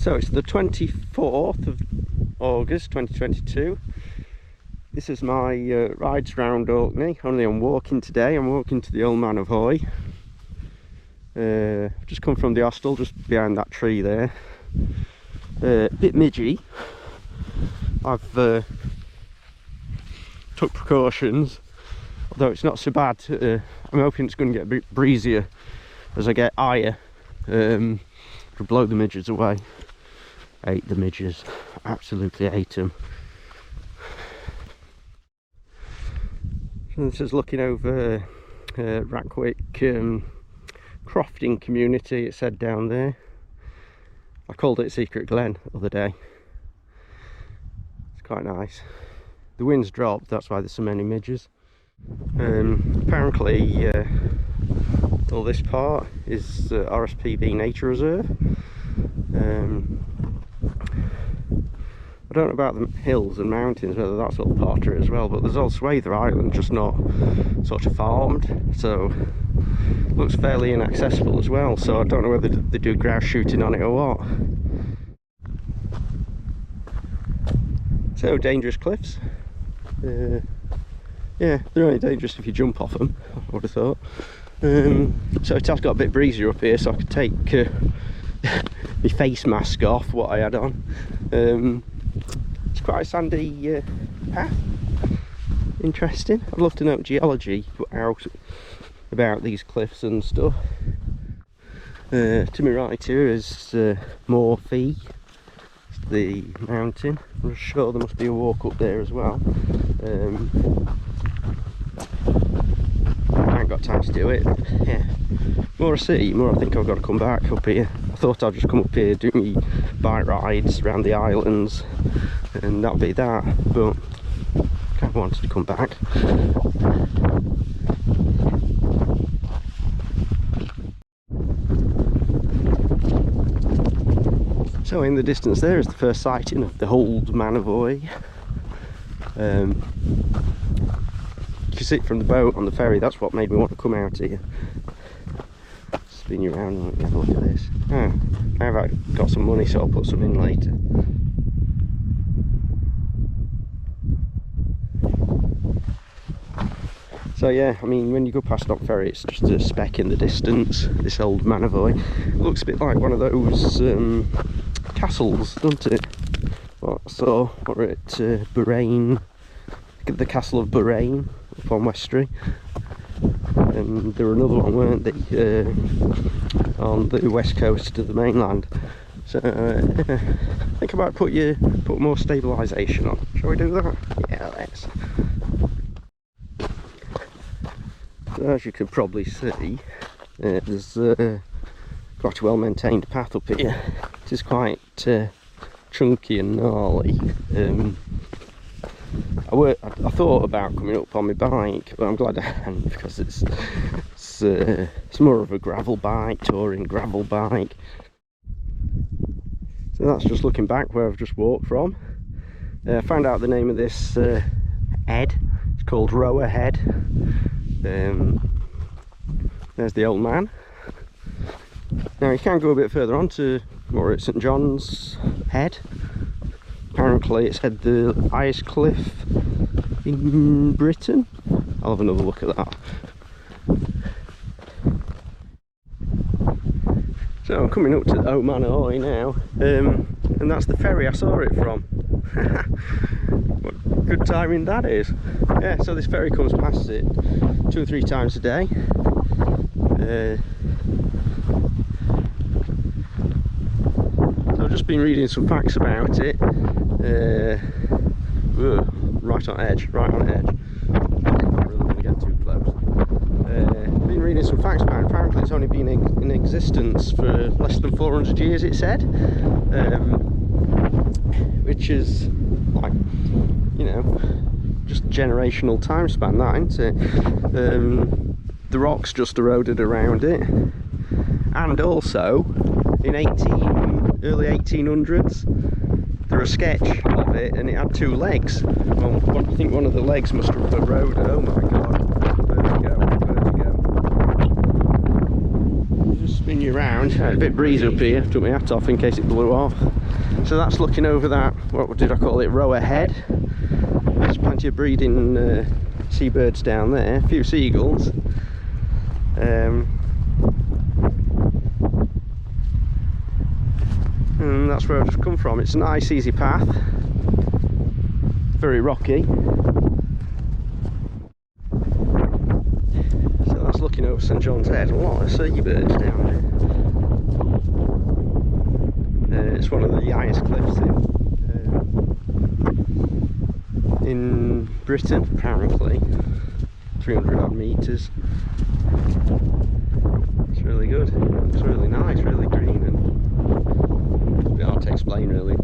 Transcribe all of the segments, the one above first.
So it's the 24th of August 2022. This is my rides around Orkney. Only I'm walking today. I'm walking to the Old Man of Hoy. Just come from the hostel, just behind that tree there. A bit midgy. I've took precautions, although it's not so bad. I'm hoping it's going to get a bit breezier as I get higher, to blow the midges away. I hate the midges, absolutely hate them. So this is looking over Rackwick crofting community, it said down there. I called it Secret Glen the other day. It's quite nice. The wind's dropped, that's why there's so many midges. Apparently all this part is RSPB Nature Reserve. I don't know about the hills and mountains, whether that's all part of it as well, but there's also Swather Island, just not sort of farmed, so it looks fairly inaccessible as well, so I don't know whether they do grouse shooting on it or what. So, dangerous cliffs. Yeah, they're only dangerous if you jump off them, I would have thought. So it has got a bit breezier up here, so I could take my face mask off, what I had on. It's quite a sandy path. Interesting. I'd love to know geology out about these cliffs and stuff. To my right here is Morphee, the mountain. I'm sure there must be a walk up there as well. I ain't got time to do it. Yeah, more I see, more I think I've got to come back up here. I thought I'd just come up here, do me bike rides around the islands, and that'll be that, but I kind of wanted to come back. So in the distance there is the first sighting of the Old Man of Hoy. You can see it from the boat on the ferry. That's what made me want to come out here. Spin you around and have a look at this. Oh, I've got some money, so I'll put some in later. So yeah, I mean, when you go past Dock Ferry, it's just a speck in the distance, this Old Man of Hoy. It looks a bit like one of those castles, doesn't it? What I saw, or at Bahrain, the Castle of Bahrain up on Westray. And there were another one, weren't they, on the west coast of the mainland. So I think I might put more stabilisation on. Shall we do that? Yeah, let's. So as you can probably see, there's quite a well maintained path up here. It is quite chunky and gnarly. I thought about coming up on my bike, but I'm glad I hadn't, because it's more of a gravel bike, touring gravel bike. So that's just looking back where I've just walked from. I found out the name of this head. It's called Rower Head. There's the Old Man. Now you can go a bit further on to more at St John's Head. Apparently it's had the highest cliff in Britain. I'll have another look at that. So I'm coming up to the Old Man of Hoy now, and that's the ferry I saw it from. What good timing that is. Yeah, so this ferry comes past it 2 or 3 times a day. So I've just been reading some facts about it. Right on edge. Not really going to get too close. Been reading some facts about it. Apparently it's only been in existence for less than 400 years, it said. Which is, like, you know, just generational time span, that, isn't it? The rocks just eroded around it. And also, in early 1800s, there was a sketch of it, and it had 2 legs. Well, I think one of the legs must have eroded. Oh my god, where'd it go? You just spin you around. mind. A bit breezy up here, took my hat off in case it blew off. So that's looking over that, what did I call it, Rower Head. There's plenty of breeding seabirds down there, a few seagulls. And that's where I've just come from. It's a nice easy path, very rocky. So that's looking over St John's Head. A lot of seabirds down there. It's one of the highest cliffs in Britain, apparently. 300 odd metres. It's really good. It's really nice, really green, and a bit hard to explain really.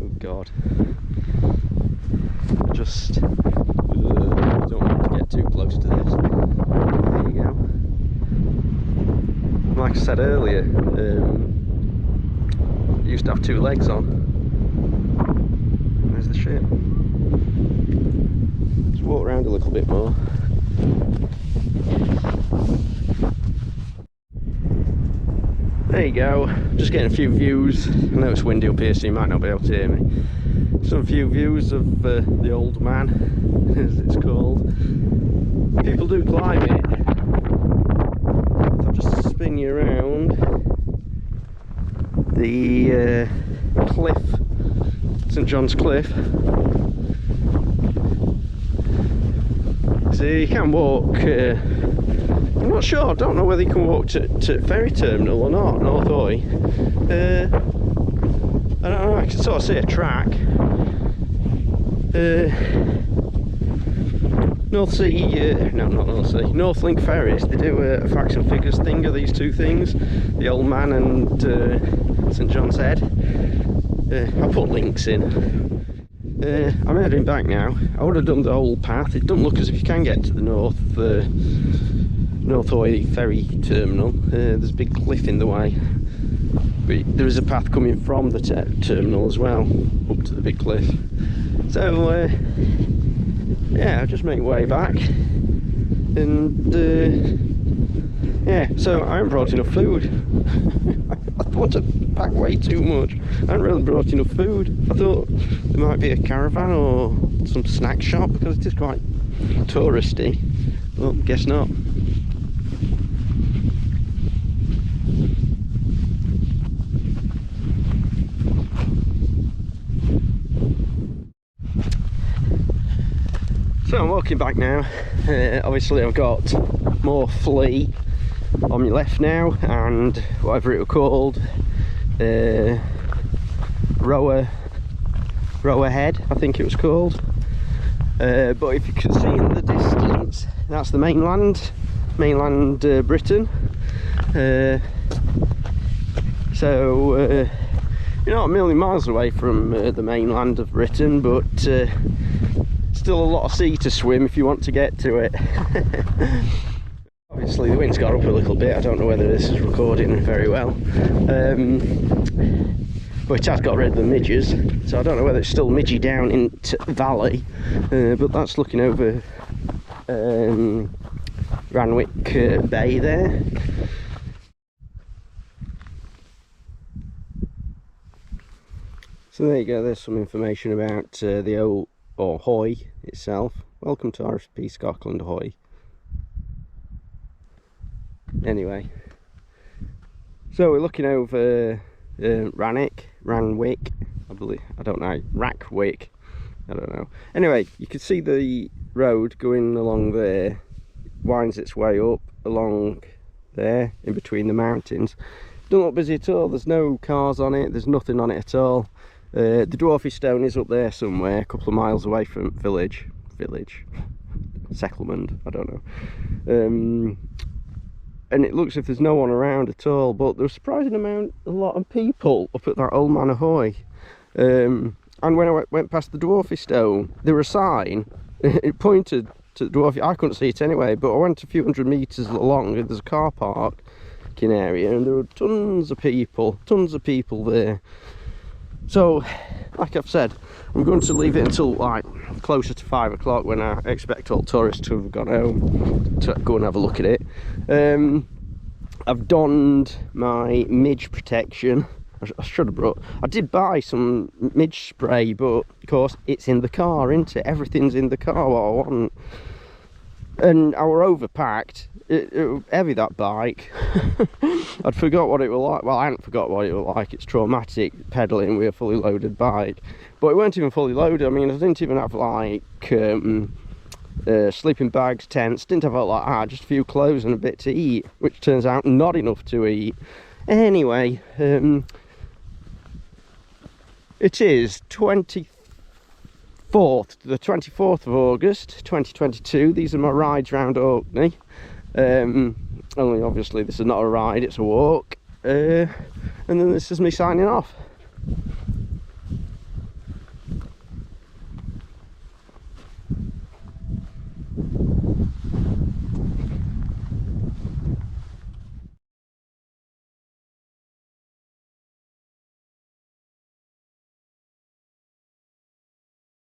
Oh god. Just don't want to get too close to this. There you go. Like I said earlier, it used to have 2 legs on. There's the ship. Just walk around a little bit more. There you go, just getting a few views. I know it's windy up here so you might not be able to hear me. Some few views of the Old Man, as it's called. People do climb it. I'll just spin you around the cliff, St John's Cliff. So you can walk, I'm not sure, I don't know whether you can walk to ferry terminal or not, North Hoy. I don't know, I can sort of see a track. North Sea, no, not North Sea, North Link ferries, they do a facts and figures thing of these 2 things, the Old Man and St John's Head. I'll put links in. I'm heading back now. I would have done the whole path. It doesn't look as if you can get to the North Hoy ferry terminal. There's a big cliff in the way, but there is a path coming from the terminal as well up to the big cliff. So yeah, I'll just make my way back, and yeah, so I haven't brought enough food. I thought I'd pack way too much. I haven't really brought enough food. I thought there might be a caravan or some snack shop because it is quite touristy. Well, guess not. So I'm walking back now. Obviously I've got more flea on my left now, and whatever it was called, rower Head, I think it was called. But if you can see in the distance, that's the mainland Britain. So you're not a million miles away from the mainland of Britain, but still a lot of sea to swim if you want to get to it. Obviously the wind's got up a little bit. I don't know whether this is recording very well, but it has got rid of the midges, so I don't know whether it's still midgy down in valley, but that's looking over Ranwick Bay there. So there you go, there's some information about the old, or Hoy itself. Welcome to RSP Scotland Hoy. Anyway, so we're looking over Ranwick, I believe, I don't know, Rackwick, I don't know. Anyway, you can see the road going along there, winds its way up along there in between the mountains. Don't look busy at all, there's no cars on it, there's nothing on it at all. The Dwarfy Stone is up there somewhere, a couple of miles away from village, settlement, I don't know. And it looks as if there's no one around at all, but there's a surprising a lot of people up at that Old Man Ahoy. And when I went past the Dwarfy Stone, there was a sign, it pointed to the Dwarfy, I couldn't see it anyway, but I went a few hundred metres along, and there's a car parking area, and there were tons of people there. So, like I've said, I'm going to leave it until like closer to 5 o'clock when I expect all tourists to have gone home to go and have a look at it. I've donned my midge protection. I should have brought... I did buy some midge spray, but of course it's in the car, isn't it? Everything's in the car what I want. And I were overpacked. It was heavy, that bike. I'd forgot what it was like. Well, I hadn't forgot what it was like. It's traumatic pedalling with a fully loaded bike. But it weren't even fully loaded. I mean, I didn't even have like sleeping bags, tents. Didn't have a lot like that. Just a few clothes and a bit to eat, which turns out not enough to eat. Anyway, it is the 24th of August 2022. These are my rides around Orkney. Only obviously this is not a ride, it's a walk. And then this is me signing off.